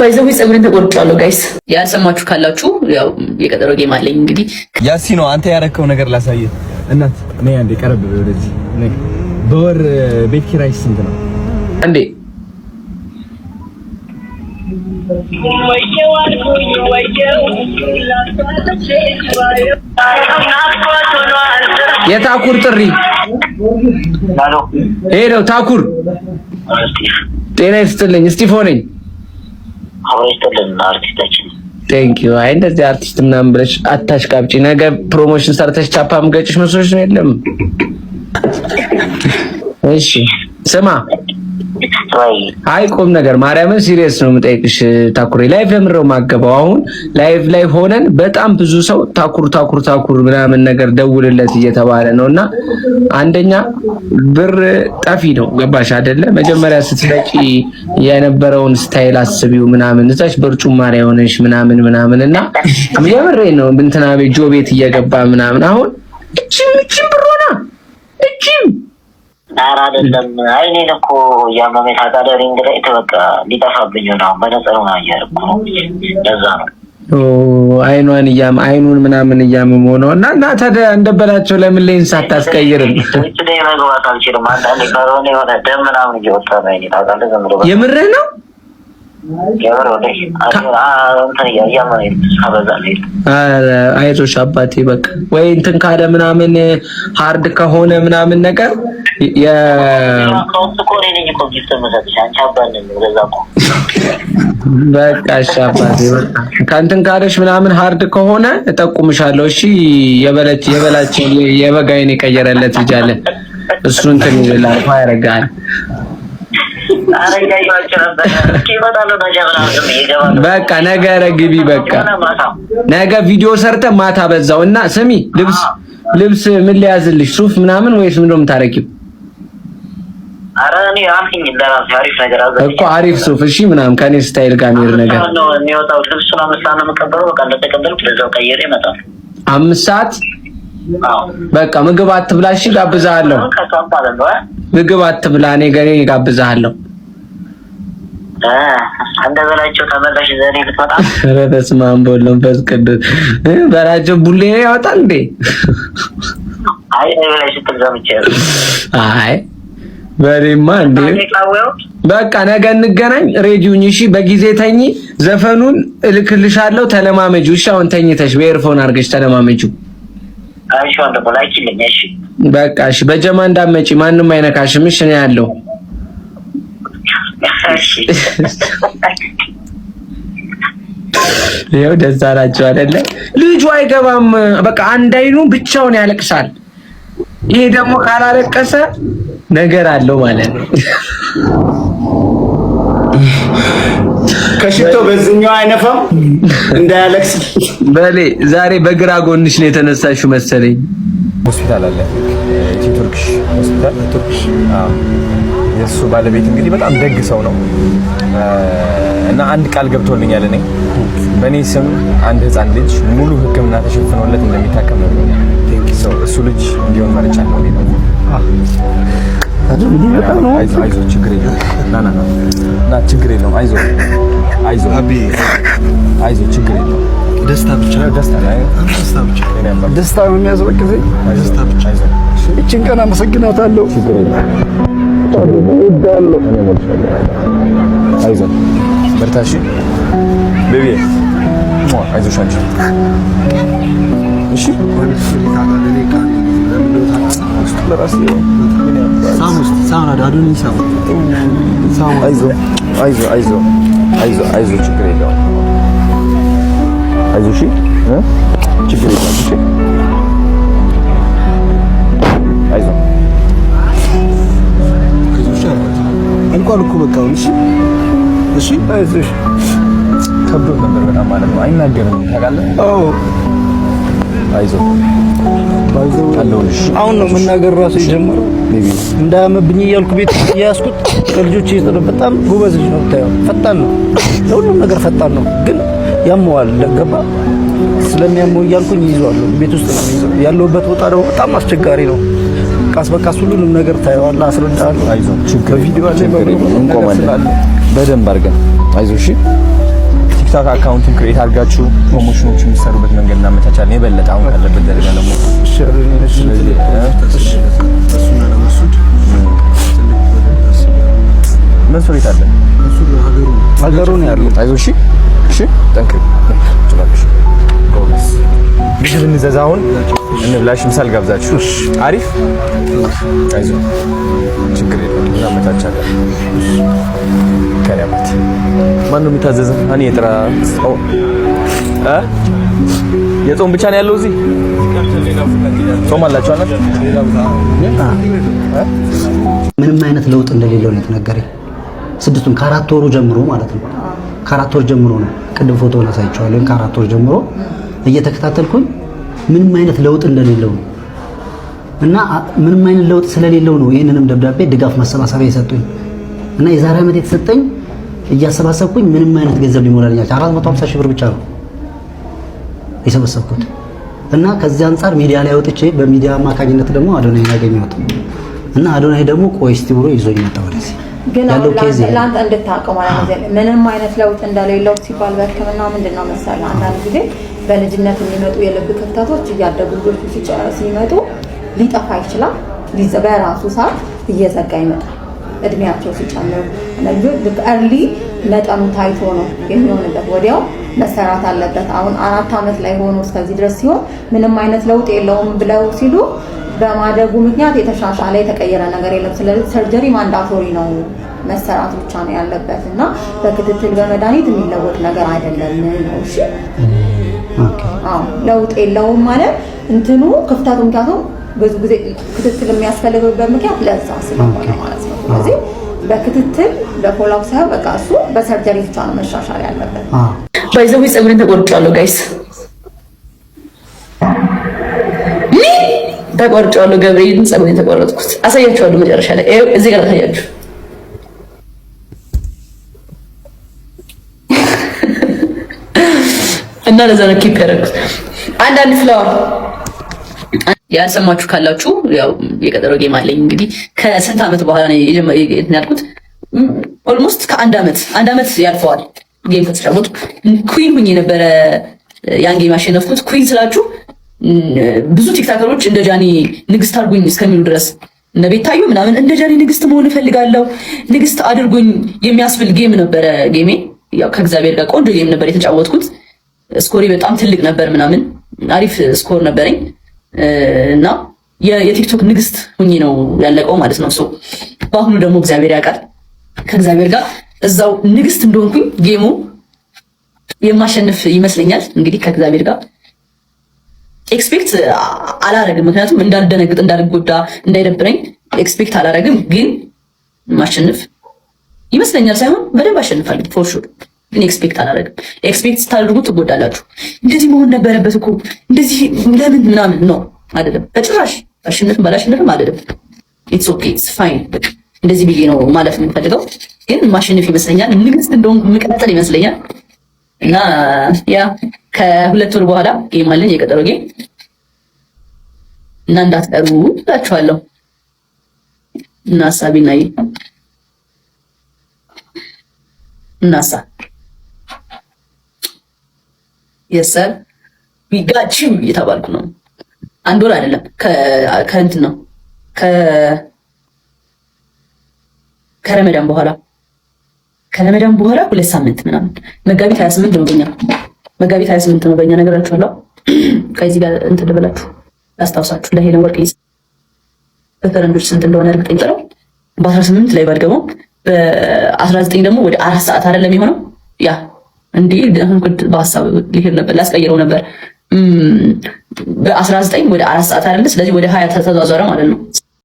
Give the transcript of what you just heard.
ባይዘው ፀጉሬን ተቆርጫለሁ ጋይስ። ያልሰማችሁ ካላችሁ ያው የቀጠሮ ጌም አለኝ እንግዲህ። ያሲኖ አንተ ያረከው ነገር ላሳየህ። እናት ነይ አንዴ ቀረብ ወደዚህ ነይ። በወር ቤት ኪራይ ስንት ነው እንዴ? የታኩር ጥሪ ሄሎ ታኩር ጤና ይስጥልኝ። እስጢፎ ነኝ። ቴንክ ዩ። አይ እንደዚህ አርቲስት ምናምን ብለሽ አታሽቃብጪ። ነገ ፕሮሞሽን ሰርተሽ ቻፓም ገጭሽ መስሎሽ ነው? የለም። እሺ ስማ፣ አይ ቁም ነገር ማርያምን ሲሪየስ ነው የምጠይቅሽ ታኩሬ። ላይቭ ለምረው ማገባው አሁን ላይቭ ላይ ሆነን በጣም ብዙ ሰው ታኩር ምናምን ነገር ደውልለት እየተባለ ነውና፣ አንደኛ ብር ጠፊ ነው ገባሽ አይደለ? መጀመሪያ ስትለቂ የነበረውን ስታይል አስቢው ምናምን እዛች በርጩማ ላይ ሆነሽ ምናምንና የምሬን ነው እንትና ቤት ጆ ቤት እየገባ ምናምን አሁን እቺም ብሮና እቺም አይደለም አይኔን እኮ ያመመኝ ታዳሪ እንግዲህ ተበቃ ሊጠፋብኝ ነው። በነጸሩ ነው ያያርኩ ለዛ ነው አይኑን ምናምን እያመመው ነው። እና ታዲያ እንደበላቸው ለምን ሌንስ አታስቀይርም? እዚህ መግባት አልችልም። አንዳንዴ ካሮኔ የሆነ ደም ምናምን እየወጣ ነው አይኔ ታውቃለህ። ዘምሮ የምርህ ነው አይዞሽ አባቴ በቃ ወይ እንትን ካለ ምናምን ሃርድ ከሆነ ምናምን ነገር በቃ እሺ አባቴ በቃ ከእንትን ካለሽ ምናምን ሃርድ ከሆነ እጠቁምሻለሁ። እሺ የበላችን የበጋይን የቀየረለት ልጅ አለ። እሱ እንትን ይላል ያረጋል። በቃ ነገ ረግቢ በቃ ነገ ቪዲዮ ሰርተ ማታ በዛው እና ስሚ ልብስ ምን ሊያዝልሽ ሱፍ ምናምን ወይስ ምን ነው የምታረቂው? አራኒ አምኝ እንደራስ አሪፍ ነገር አዘ እኮ አሪፍ ሱፍ እሺ ምናምን ከኔ ስታይል ጋር ነው ነገር ነው የሚወጣው። ልብሱን አመሳና መቀበሩ በቃ እንደተቀበልኩ ለዛው ቀየረ ይመጣል። 5 ሰዓት በቃ ምግብ አትብላሽ ጋብዛለሁ። ምግብ አትብላ እኔ ገሬ ጋብዛለሁ። እንደበላቸው ተመላሽ ዘኔ ልትመጣ በስመ አብ ወወልድ ወመንፈስ ቅዱስ በራቸው ቡሌ ያወጣል እንዴ? አይ በላሽ ተዘምቼ አይ በሬማ እንዴ በቃ ነገ እንገናኝ። ሬዲዮኝ እሺ በጊዜ ተኝ። ዘፈኑን እልክልሻለሁ ተለማመጁ። እሺ አሁን ተኝተሽ በኤርፎን አድርገሽ ተለማመጁ። አይሽ ወንድ ቦላይችልኝ እሺ በቃ እሺ በጀማ እንዳመጪ ማንንም አይነካሽም። እሺ ነው ያለው። ይኸው ደስ አላችሁ አይደለ? ልጁ አይገባም በቃ አንድ አይኑ ብቻውን ያለቅሳል። ይሄ ደግሞ ካላለቀሰ ነገር አለው ማለት ነው። ከሽቶ በዚህኛው አይነፋም እንዳያለቅስ በሌ ዛሬ በግራ ጎንሽ ነው የተነሳሽው መሰለኝ። ሆስፒታል አለ ቱርክሽ ሆስፒታል ቱርክሽ የሱ ባለቤት እንግዲህ በጣም ደግ ሰው ነው እና አንድ ቃል ገብቶልኛል። እኔ በእኔ ስም አንድ ህፃን ልጅ ሙሉ ሕክምና ተሸፍኖለት እንደሚታከም ነው። እሱ ልጅ እንዲሆን መርጫለሁ ነው። አይዞህ ችግር የለውም። ና ችግር የለውም። አይዞህ ችግር የለውም። ደስታ ብቻ ደስታ ነው የሚያስበቅዘኝ። ደስታ ብቻ እቺን ቀን አመሰግናታለሁ። ችግር የለውም። አይዞህ በርታሽ ቤቢ አይዞሽ አንቺ እሺ አይዞህ ችግር የለውም። አይዞህ እሺ ችግር የለውም። እሺ አይዞህ እንኳን እኮ በቃ እሺ አይዞሽ ከብዶት ነበር በጣም ማለት ነው። አይናገርም ታውቃለህ? አዎ አይዞህ አሁን ነው መናገር ራሱ የጀመረው። እንዳያመብኝ እያልኩ ቤት እያያዝኩት ከልጆች እየጠረበ በጣም ጎበዝ ልጅ ነው። ታየው ፈጣን ነው፣ ለሁሉም ነገር ፈጣን ነው። ግን ያመዋል ለገባ ስለሚያመው እያልኩኝ ይዟለሁ። ቤት ውስጥ ነው ይዟል። ያለውበት ቦታ ደግሞ በጣም አስቸጋሪ ነው። ቃስ በቃስ ሁሉንም ነገር ታየዋለህ፣ አስረዳሃለሁ። አይዞህ ቪዲዮ ላይ እንቆማለን በደንብ አድርገን አይዞህ እሺ ቲክቶክ አካውንትን ክሬት አድርጋችሁ ፕሮሞሽኖች የሚሰሩበት መንገድ እናመቻቻለን። የበለጠ አሁን ካለበት ደረጃ ደግሞ መንሱር የት አለ? ሀገሩ ነው ያለው። አይዞህ እሺ ጠንክር ትችላለሽ። ጎበዝ ምግብ እንዘዝ አሁን እንብላሽ። ምሳል ጋብዛችሁ አሪፍ። አይዞህ ችግር የለም እናመቻቻለን። ከሪያማት ማን ነው የሚታዘዘው? እኔ የጥራ የጾም ብቻ ነው ያለው እዚህ? ጾም አላችሁ አለ? ምንም አይነት ለውጥ እንደሌለው ነው የተነገረኝ። ስድስቱም ከአራት ወሩ ጀምሮ ማለት ነው። ከአራት ወር ጀምሮ ነው። ቅድም ፎቶውን አሳይቼዋለሁ። ከአራት ወር ጀምሮ እየተከታተልኩኝ ምንም አይነት ለውጥ እንደሌለው ነው እና ምንም አይነት ለውጥ ስለሌለው ነው ይሄንንም ደብዳቤ ድጋፍ ማሰባሰቢያ የሰጡኝ እና የዛሬ ዓመት የተሰጠኝ እያሰባሰብኩኝ ምንም አይነት ገንዘብ ሊሞላልኝ 450 ሺህ ብር ብቻ ነው የሰበሰብኩት እና ከዚህ አንፃር ሚዲያ ላይ ወጥቼ በሚዲያ አማካኝነት ደግሞ አዶናይ ያገኘሁት እና አዶናይ ደግሞ ቆይ እስቲ ብሎ ይዞኝ መጣ ወደዚህ ግን ለአንተ እንድታውቀው ማለት ነው ምንም አይነት ለውጥ እንደሌለው ሲባል በሕክምና ምንድነው መሰለህ አንዳንድ ጊዜ በልጅነት የሚመጡ የልብ ክፍተቶች እያደጉ ልጆች ሲመጡ ሊጠፋ ይችላል። በራሱ ሰዓት እየዘጋ ይመጣል። እድሜያቸው ሲጨምር ልክ እርሊ መጠኑ ታይቶ ነው የሚሆንበት። ወዲያው መሰራት አለበት። አሁን 4 ዓመት ላይ ሆኖ እስከዚህ ድረስ ሲሆን ምንም አይነት ለውጥ የለውም ብለው ሲሉ በማደጉ ምክንያት የተሻሻለ የተቀየረ ነገር የለም። ስለዚህ ሰርጀሪ ማንዳቶሪ ነው መሰራት ብቻ ነው ያለበት እና በክትትል በመድኃኒት የሚለወጥ ነገር አይደለም ነው። እሺ ለውጥ የለውም ማለት እንትኑ ክፍተቱ ምክንያቱም ብዙ ጊዜ ክትትል የሚያስፈልግበት ምክንያት ለዛ ስለሆነ ማለት ነው። ስለዚህ በክትትል በፎሎአፕ ሳይሆን በቃ እሱ በሰርጀሪ ብቻ ነው መሻሻል ያለበት። ባይዘው ፀጉሬን ተቆርጫለሁ ጋይስ ተቆርጫለሁ። ገብርኤልን ፀጉሬን ተቆረጥኩት። አሳያችኋለሁ መጨረሻ ላይ እዚህ ጋር አሳያችሁ እና ለዛ ነው ኪፕ ያደረኩት። አንዳንድ ፍላወር ያልሰማችሁ ካላችሁ ያው የቀጠሮ ጌም አለኝ እንግዲህ ከስንት ዓመት በኋላ ነው ያልኩት። ኦልሞስት ከአንድ ዓመት ያልፈዋል ጌም ከተጫወቱ። ኩዊን ሁኜ ነበረ ያን ጌም ያሸነፍኩት። ኩዊን ስላችሁ ብዙ ቲክታከሮች እንደ ጃኒ ንግስት አድርጉኝ እስከሚሉ ድረስ እነ ቤታዩ ምናምን እንደ ጃኒ ንግስት መሆን እፈልጋለሁ ንግስት አድርጉኝ የሚያስብል ጌም ነበረ ጌሜ። ያው ከእግዚአብሔር ጋር ቆንጆ ጌም ነበር የተጫወትኩት። ስኮሪ በጣም ትልቅ ነበር ምናምን አሪፍ ስኮር ነበረኝ እና የቲክቶክ ንግስት ሁኚ ነው ያለቀው ማለት ነው። ሶ በአሁኑ ደግሞ እግዚአብሔር ያውቃል ከእግዚአብሔር ጋር እዛው ንግስት እንደሆንኩኝ ጌሙ የማሸንፍ ይመስለኛል። እንግዲህ ከእግዚአብሔር ጋር ኤክስፔክት አላረግም፣ ምክንያቱም እንዳልደነግጥ እንዳልጎዳ እንዳይደብረኝ ኤክስፔክት አላረግም። ግን ማሸንፍ ይመስለኛል ሳይሆን በደንብ አሸንፋለሁ ፎር ሹር። ግን ኤክስፔክት አላረግም። ኤክስፔክት ስታደርጉ ትጎዳላችሁ። እንደዚህ መሆን ነበረበት እኮ እንደዚህ ለምን ምናምን ነው አይደለም። በጭራሽ አሸንፍም ባላሸንፍም አይደለም። ኢትስ ኦኬ ኢትስ ፋይን። እንደዚህ ብዬ ነው ማለት የምፈልገው። ግን ማሸነፍ ይመስለኛል ንግስት እንደሆንኩ የምቀጥል ይመስለኛል። እና ያ ከ2 ወር በኋላ ጌም አለኝ የቀጠሮ ጌም እና እንዳትቀሩ እላችኋለሁ። እና ሀሳቢና እናሳ የሰር ቢጋቺው እየተባልኩ ነው። አንድ ወር አይደለም ከእንትን ነው ከረመዳን በኋላ 2 ሳምንት ምናምን መጋቢት 28 ነው በእኛ መጋቢት 28 ነው በእኛ ነገራችኋለሁ። ከዚህ ጋር እንትን ልበላችሁ ላስታውሳችሁ ለሄለን ወርቅ በፈረንጆች ስንት እንደሆነ እርግጠኛ ነው። በ18 ላይ ባልገባው በ19 ደግሞ ወደ 4 ሰዓት አይደለም የሆነው ያ እንዴ በሀሳብ ሊሄድ ነበር ላስቀይረው ነበር። በ19 ወደ 4 ሰዓት አይደለ? ስለዚህ ወደ 20 ተዘዋወረ ማለት ነው።